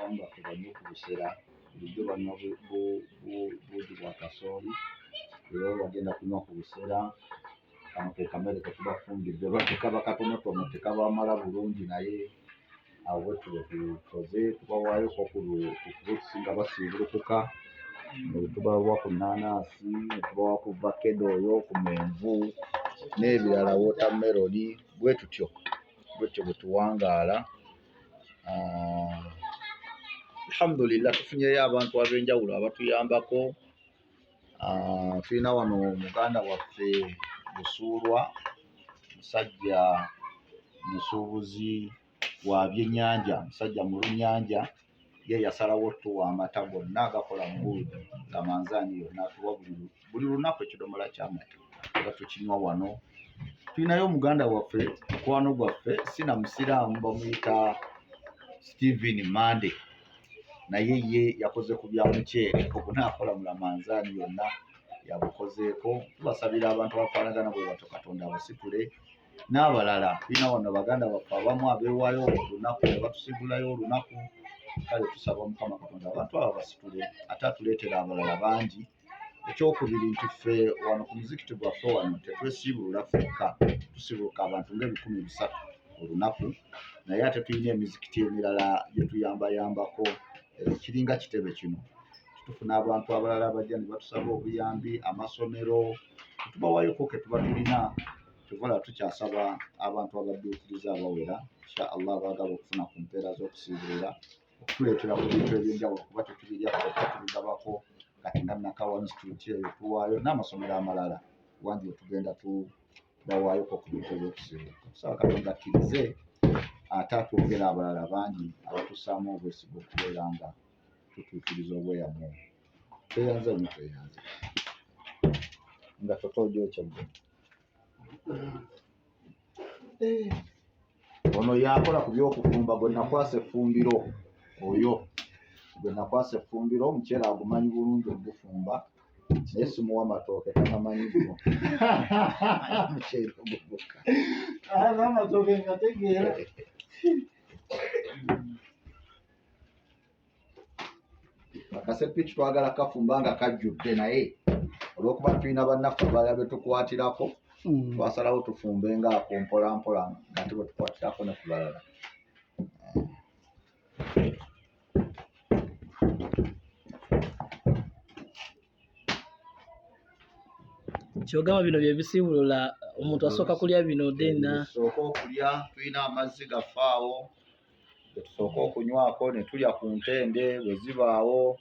abamu baffe banywa ku busera bulijjo banywa buugi bwa kasooli era bagenda kunywa ku busera kano ke kamere ke tubafungidde lwaki kaba katonotono tekabamala bulungi naye awo bwe tukoze tubawaayo ku fruits nga basiibulukuka tubawa ku nnaanaasi tubawa ku vakedo oyo ku menvu n'ebirala wotameroni bwe tutyo bwe tuwangaala. Alhamdulillah tufunyeyo abantu ab'enjawulo abatuyambako. Tulina wano muganda waffe Busuulwa, musajja musuubuzi wa byennyanja, musajja mulunnyanja, ye yasalawo tuwa amata gonna agakola mu buugi nga manzaani yonna atuwa buli lunaku ekidomola ky'amata nga tukinywa wano. Tulinayo muganda waffe mukwano gwaffe sina musiraamu bamuyita Stephen Mande, naye ye yakoze ku bya muceere ogwo naakola mulamanzaani yonna yabukozeeko. Tubasabira abantu abafaanagana bwe batyo Katonda abasitule n'abalala. Tulina wano baganda baffe abamu abeewaayo olunaku ne batusigulayo olunaku, kale tusaba Mukama Katonda abantu abo basitule ate atuleetera abalala bangi. Ekyokubiri nti ffe wano ku muzikiti gwaffe wano tetwesiibulula ffekka, tusibuka abantu nga 300 olunaku, naye ate tulina emizikiti emirala gye tuyambayambako kiringa kitebe kino. Tufuna abantu abalala bajja ne batusaba obuyambi, amasomero tubawayoko ke tuba tulina. Tukola tukyasaba abantu abadduukiriza abawera insha Allah abaagala okufuna ku mpeera z'okusiibulira okutuleetera ku bintu eby'enjawulo kuba tetubirya tubigabako. Kati nga Nakawa Institute eyo tuwaayo n'amasomero amalala wangi tugenda tubawaayoko ku bintu eby'okusiibula. Tusaba Katonda akkirize ate atwongera abalala bangi abatussaamu obwesiga okubeera nga tutuukiriza obweyamo. Tweyanze nnyo tweyanze nga totoojookyagwe. Ono yakola ku by'okufumba gwe nakwasa effumbiro oyo gwe nakwasa effumbiro omuceere agumanyi bulungi ogufumba naye simuwa matooke tamamanyi guno omuceere ogubuka amatooke ngategeera. Akasepiki twagala kafumba nga kajjudde naye olw'okuba tulina bannaffe abalala be tukwatirako twasalawo tufumbe ngaako mpolampola nga ate bwe tukwatirako ne ku balala. Kyogamba bino bye bisiibulula omuntu asooka kulya bino dena. Tusooka okulya, tulina amazzi gaffe awo ge tusooka okunywako ne tulya ku ntende bwe zibaawo.